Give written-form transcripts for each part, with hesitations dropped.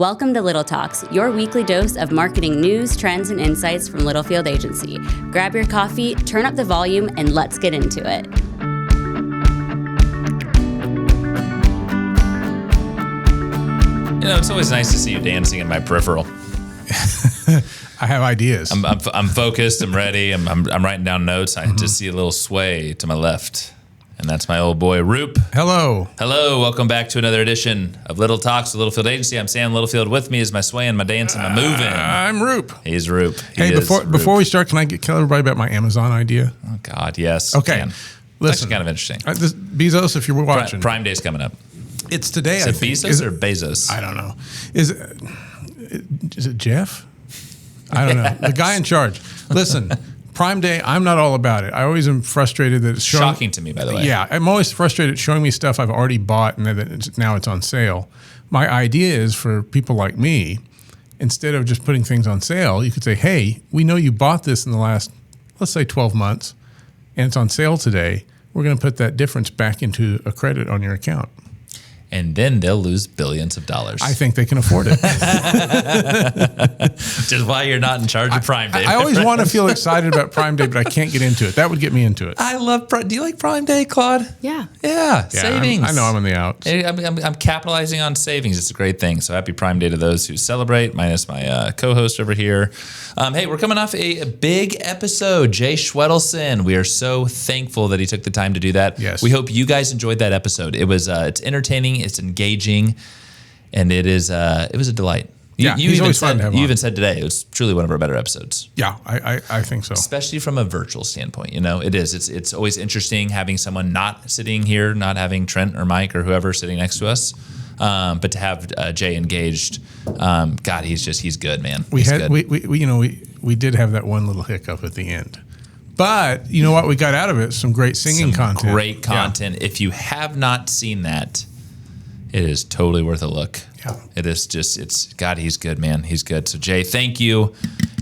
Welcome to Little Talks, your weekly dose of marketing news, trends, and insights from Littlefield Agency. Grab your coffee, turn up the volume, and let's get into it. You know, it's always nice to see you dancing in my peripheral. I have ideas. I'm focused. I'm ready. I'm writing down notes. I just see a little sway to my left. And that's my old boy, Roop. Hello. Hello. Welcome back to another edition of Little Talks with Littlefield Agency. I'm Sam Littlefield. With me is my swaying, my dancing, my moving. I'm Roop. He's Roop. Hey, before we start, can I tell everybody about my Amazon idea? Oh, God, yes. Okay. Listen. It's actually kind of interesting. Bezos, if you're watching. Prime Day's coming up. It's today, Is I it think. Bezos or Bezos? I don't know. Is it Jeff? I don't know. The guy in charge. Listen, Prime Day, I'm not all about it. I always am frustrated that it's shocking to me, by the way. Yeah, I'm always frustrated at showing me stuff I've already bought and that now it's on sale. My idea is for people like me, instead of just putting things on sale, you could say, hey, we know you bought this in the last, let's say 12 months, and it's on sale today. We're going to put that difference back into a credit on your account. And then they'll lose billions of dollars. I think they can afford it. Which is why you're not in charge of Prime Day. I always want to feel excited about Prime Day, but I can't get into it. That would get me into it. I love Prime. Do you like Prime Day, Claude? Yeah. Yeah, savings. I know I'm on the outs. I'm capitalizing on savings. It's a great thing. So happy Prime Day to those who celebrate, minus my co-host over here. Hey, we're coming off a big episode. Jay Schwedelson. We are so thankful that he took the time to do that. Yes. We hope you guys enjoyed that episode. It's entertaining. It's engaging, and it was a delight. You even said today it was truly one of our better episodes. Yeah, I think so. Especially from a virtual standpoint, you know, it is. It's always interesting having someone not sitting here, not having Trent or Mike or whoever sitting next to us, but to have Jay engaged. God, he's good, man. We did have that one little hiccup at the end. But you know what we got out of it? Some great singing content. Great content. Yeah. If you have not seen that, it is totally worth a look. Yeah. It is just, God, he's good, man. He's good. So Jay, thank you.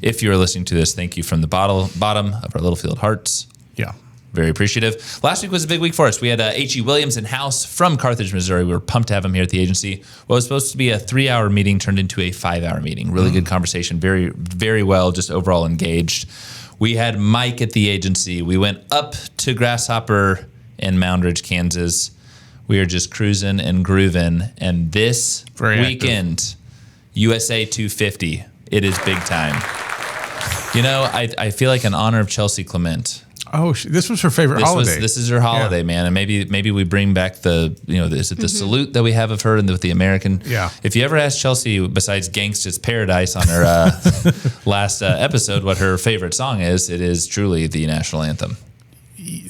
If you're listening to this, thank you from the bottom of our Littlefield hearts. Yeah. Very appreciative. Last week was a big week for us. We had H.E. Williams in-house from Carthage, Missouri. We were pumped to have him here at the agency. What was supposed to be a 3-hour meeting turned into a 5-hour meeting. Really good conversation. Very, very well, just overall engaged. We had Mike at the agency. We went up to Grasshopper in Mound Ridge, Kansas. We are just cruising and grooving. And this weekend, USA 250, it is big time. You know, I feel like in honor of Chelsea Clement. Oh, this was her favorite holiday. This is her holiday, man. And maybe we bring back the salute that we have of her and with the American. Yeah. If you ever ask Chelsea, besides Gangsta's Paradise on her last episode, what her favorite song is, it is truly the national anthem.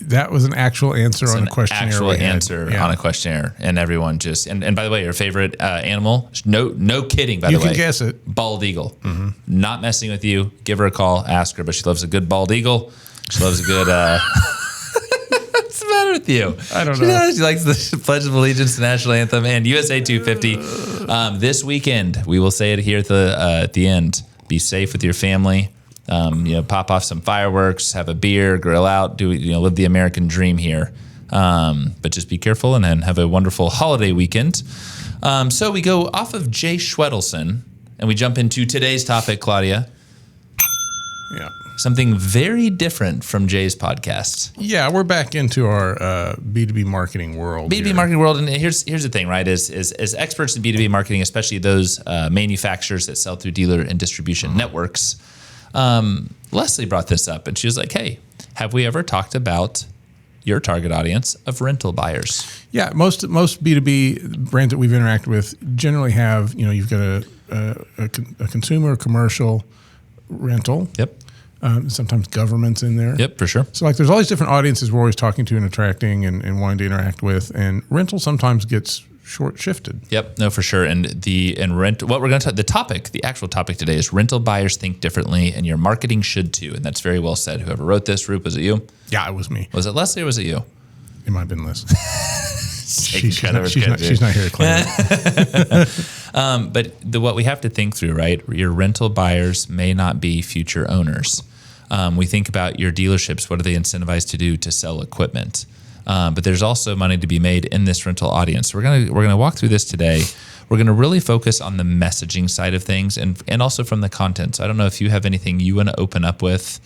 That was an actual answer on a questionnaire. Actual answer on a questionnaire. And everyone just, and by the way, your favorite animal, no kidding, by the way. You can guess it. Bald eagle. Mm-hmm. Not messing with you. Give her a call, ask her, but she loves a good bald eagle. She loves a good, what's the matter with you? I don't know. She likes the Pledge of Allegiance, the national anthem, and USA 250. This weekend, we will say it here at the end. Be safe with your family. Pop off some fireworks, have a beer, grill out, live the American dream here. But just be careful and have a wonderful holiday weekend. So we go off of Jay Schwedelson and we jump into today's topic, Claudia. Yeah. Something very different from Jay's podcast. Yeah, we're back into our B2B marketing world. B2B marketing world, and here's the thing, right? As experts in B2B marketing, especially those manufacturers that sell through dealer and distribution networks, Leslie brought this up, and she was like, "Hey, have we ever talked about your target audience of rental buyers?" Yeah, most B2B brands that we've interacted with generally have, you've got a consumer, commercial, rental. Yep. Sometimes government's in there. Yep, for sure. So there's all these different audiences we're always talking to and attracting and wanting to interact with, and rental sometimes gets short shifted. Yep, no, for sure. And what we're going to the actual topic today is rental buyers think differently, and your marketing should too. And that's very well said. Whoever wrote this, Roop, was it you? Yeah, it was me. Was it Leslie or was it you? It might have been Leslie. She's not here to claim it. But what we have to think through, right? Your rental buyers may not be future owners. We think about your dealerships. What are they incentivized to do to sell equipment? But there's also money to be made in this rental audience. We're gonna walk through this today. we're going to really focus on the messaging side of things and also from the content. So I don't know if you have anything you want to open up with.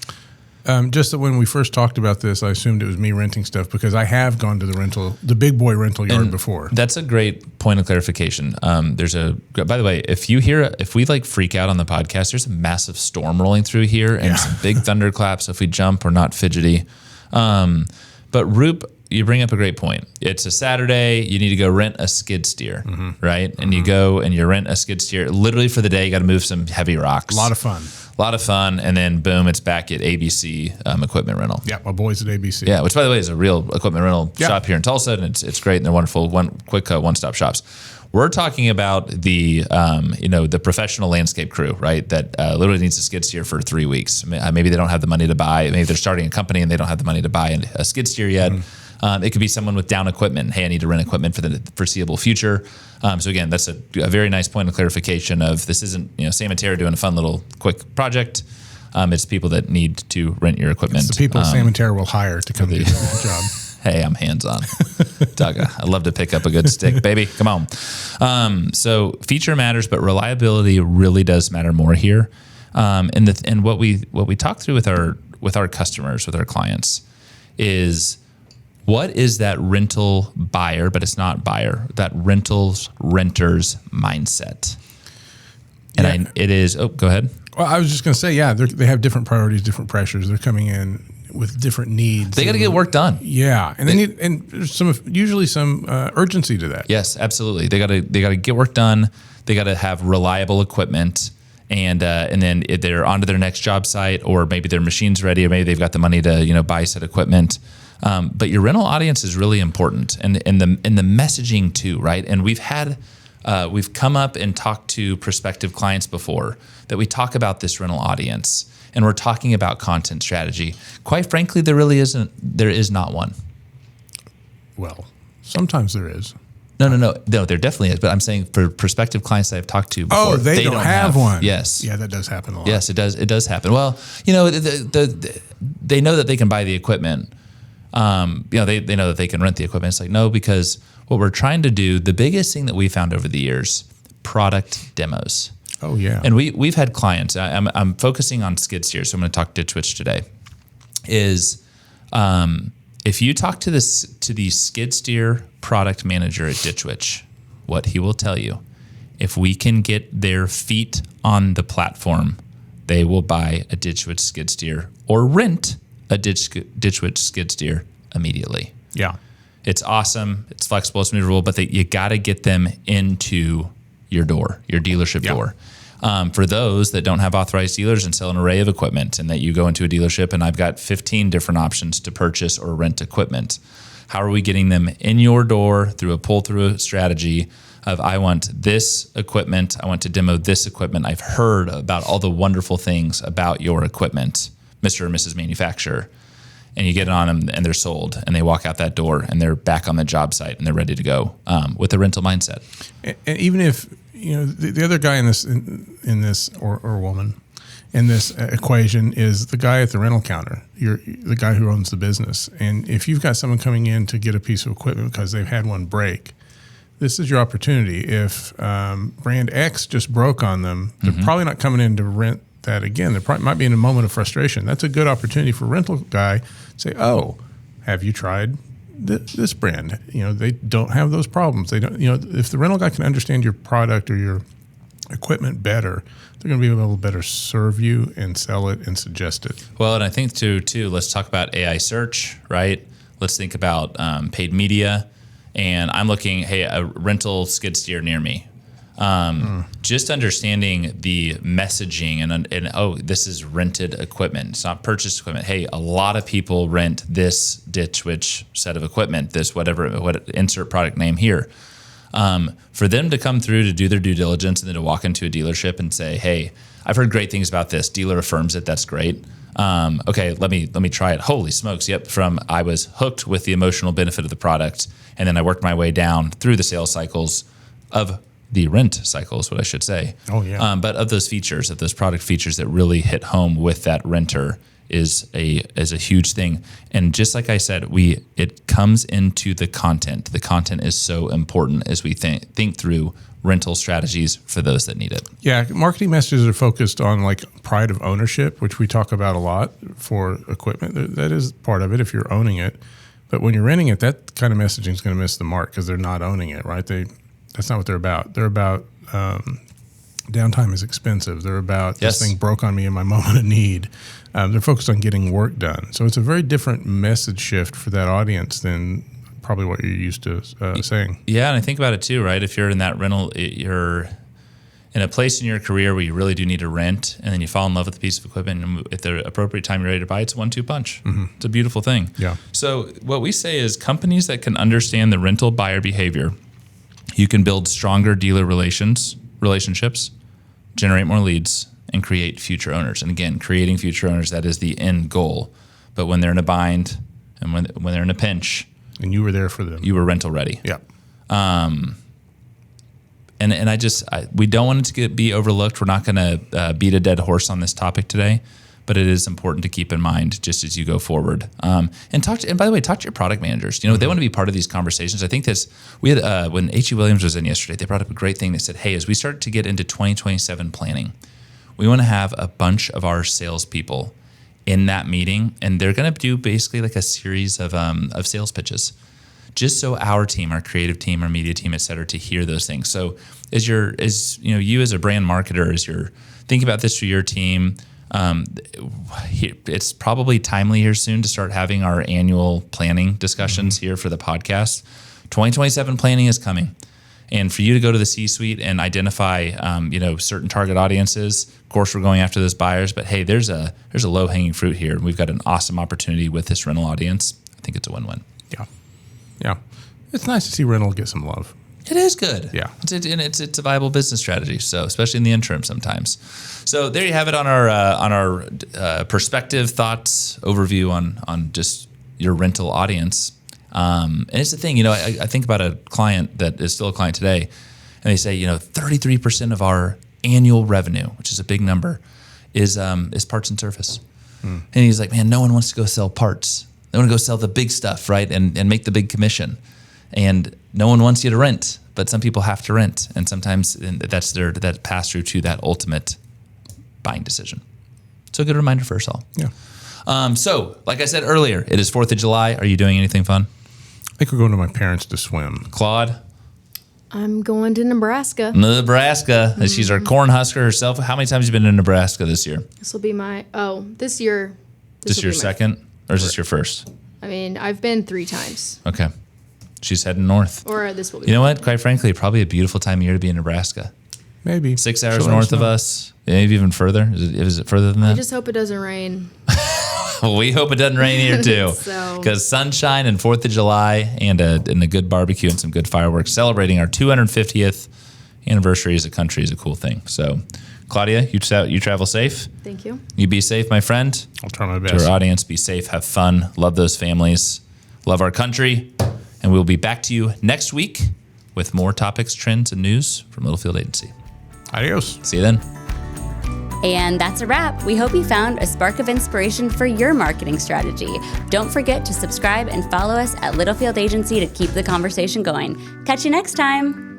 Just that when we first talked about this, I assumed it was me renting stuff because I have gone to the big boy rental yard before. That's a great point of clarification. By the way, if we like freak out on the podcast, there's a massive storm rolling through here and some big thunderclaps. So if we jump, we're not fidgety. But Roop, you bring up a great point. It's a Saturday. You need to go rent a skid steer, right? And you go and you rent a skid steer. Literally for the day, you got to move some heavy rocks. A lot of fun. And then boom, it's back at ABC Equipment Rental. Yeah, my boys at ABC. Yeah, which by the way is a real equipment rental shop here in Tulsa, and it's great. And they're wonderful, one-stop shops. We're talking about the the professional landscape crew, right? That literally needs a skid steer for 3 weeks. Maybe they don't have the money to buy. Maybe they're starting a company and they don't have the money to buy a skid steer yet. It could be someone with down equipment. Hey, I need to rent equipment for the foreseeable future. So again, that's a very nice point of clarification of this isn't Sam and Tara doing a fun little quick project. It's people that need to rent your equipment. It's the people Sam and Tara will hire to come do that job. Hey, I'm hands-on. Doug, I love to pick up a good stick, baby. Come on. So feature matters, but reliability really does matter more here. And what we talk through with our customers, with our clients, is what is that rental buyer, but it's not buyer, that renter's mindset. And it is. Oh, go ahead. Well, I was just going to say, they have different priorities, different pressures. They're coming in with different needs. They got to get work done. Yeah, and there's usually some urgency to that. Yes, absolutely. They got to get work done. They got to have reliable equipment, and then they're onto their next job site, or maybe their machine's ready, or maybe they've got the money to buy said equipment. But your rental audience is really important, and the messaging too, right? And we've come up and talked to prospective clients before that we talk about this rental audience. And we're talking about content strategy. Quite frankly, there is not one. Well, sometimes there is. No, there definitely is. But I'm saying for prospective clients that I've talked to before, they don't have one. Yes. Yeah, that does happen a lot. Yes, it does. It does happen. Well, they know that they can buy the equipment. They know that they can rent the equipment. It's like, no, because what we're trying to do, the biggest thing that we found over the years, product demos. Oh yeah, and we've had clients. I'm focusing on skid steers, so I'm going to talk Ditch Witch today. If you talk to the skid steer product manager at Ditch Witch, what he will tell you, if we can get their feet on the platform, they will buy a Ditch Witch skid steer or rent a Ditch Witch skid steer immediately. Yeah, it's awesome. It's flexible. It's maneuverable, but you got to get them into your dealership door. For those that don't have authorized dealers and sell an array of equipment, and that you go into a dealership and I've got 15 different options to purchase or rent equipment. How are we getting them in your door through a pull-through strategy of I want this equipment, I want to demo this equipment. I've heard about all the wonderful things about your equipment, Mr. or Mrs. Manufacturer. And you get it on them and they're sold and they walk out that door and they're back on the job site and they're ready to go with a rental mindset. And even if the other guy in this or woman in this equation is the guy at the rental counter, the guy who owns the business. And if you've got someone coming in to get a piece of equipment because they've had one break, this is your opportunity. If brand X just broke on them, they're probably not coming in to rent that again. There probably might be in a moment of frustration. That's a good opportunity for a rental guy to say, "Oh, have you tried this brand? They don't have those problems. They don't. If the rental guy can understand your product or your equipment better, they're going to be able to better serve you and sell it and suggest it." Well, and I think too, let's talk about AI search, right? Let's think about paid media. And I'm looking, hey, a rental skid steer near me. Just understanding the messaging and this is rented equipment. It's not purchased equipment. Hey, a lot of people rent this Ditch Witch set of equipment, this what insert product name here. For them to come through to do their due diligence and then to walk into a dealership and say, hey, I've heard great things about this. Dealer affirms it. That's great. Okay, let me try it. Holy smokes. Yep. I was hooked with the emotional benefit of the product. And then I worked my way down through the sales cycles of the rent cycle is what I should say. Oh, yeah. But of those product features that really hit home with that renter is a huge thing. And just like I said, it comes into the content. The content is so important as we think through rental strategies for those that need it. Yeah, marketing messages are focused on like pride of ownership, which we talk about a lot for equipment. That is part of it if you're owning it. But when you're renting it, that kind of messaging is going to miss the mark because they're not owning it, right? That's not what they're about. They're about downtime is expensive. They're about this thing broke on me in my moment of need. They're focused on getting work done. So it's a very different message shift for that audience than probably what you're used to saying. Yeah, and I think about it too, right? If you're in that rental, you're in a place in your career where you really do need to rent, and then you fall in love with a piece of equipment, and at the appropriate time you're ready to buy, it's a 1-2 punch. Mm-hmm. It's a beautiful thing. Yeah. So what we say is companies that can understand the rental buyer behavior, you can build stronger dealer relationships, generate more leads, and create future owners. And again, creating future owners, that is the end goal. But when they're in a bind and when they're in a pinch, and you were there for them, you were rental ready. Yeah. We don't want it to be overlooked. We're not going to beat a dead horse on this topic today, but it is important to keep in mind just as you go forward. And by the way, talk to your product managers. They want to be part of these conversations. I think we had when H.E. Williams was in yesterday, they brought up a great thing. They said, hey, as we start to get into 2027 planning, we want to have a bunch of our salespeople in that meeting, and they're going to do basically like a series of sales pitches, just so our team, our creative team, our media team, et cetera, to hear those things. So as you as a brand marketer, as you're thinking about this for your team, it's probably timely here soon to start having our annual planning discussions here for the podcast. 2027 planning is coming. And for you to go to the C-suite and identify, certain target audiences. Of course, we're going after those buyers, but hey, there's a low-hanging fruit here. We've got an awesome opportunity with this rental audience. I think it's a win-win. Yeah. It's nice to see rental get some love. It is good. Yeah. It's a viable business strategy. So especially in the interim sometimes. So there you have it on our perspective, thoughts, overview on just your rental audience. And it's the thing, I think about a client that is still a client today, and they say, 33% of our annual revenue, which is a big number, is parts and service. And he's like, man, no one wants to go sell parts. They want to go sell the big stuff, right? And make the big commission. And no one wants you to rent, but some people have to rent. And sometimes that's that pass through to that ultimate buying decision. So a good reminder for us all. Yeah. So like I said earlier, it is 4th of July. Are you doing anything fun? I think we're going to my parents to swim. Claude? I'm going to Nebraska. Mm-hmm. She's our corn husker herself. How many times have you been to Nebraska this year? This will be this year. This your second? Or is this your first? I mean, I've been 3 times. Okay. She's heading north. Or this will be. You know what? Quite frankly, probably a beautiful time of year to be in Nebraska. Maybe. 6 hours north of us. Maybe even further. Is it further than that? I just hope it doesn't rain. Well, we hope it doesn't rain here too. Because sunshine and 4th of July and a good barbecue and some good fireworks celebrating our 250th anniversary as a country is a cool thing. So, Claudia, you travel safe. Thank you. You be safe, my friend. I'll try my best. To our audience, be safe, have fun, love those families, love our country, and we'll be back to you next week with more topics, trends, and news from Littlefield Agency. Adios. See you then. And that's a wrap. We hope you found a spark of inspiration for your marketing strategy. Don't forget to subscribe and follow us at Littlefield Agency to keep the conversation going. Catch you next time.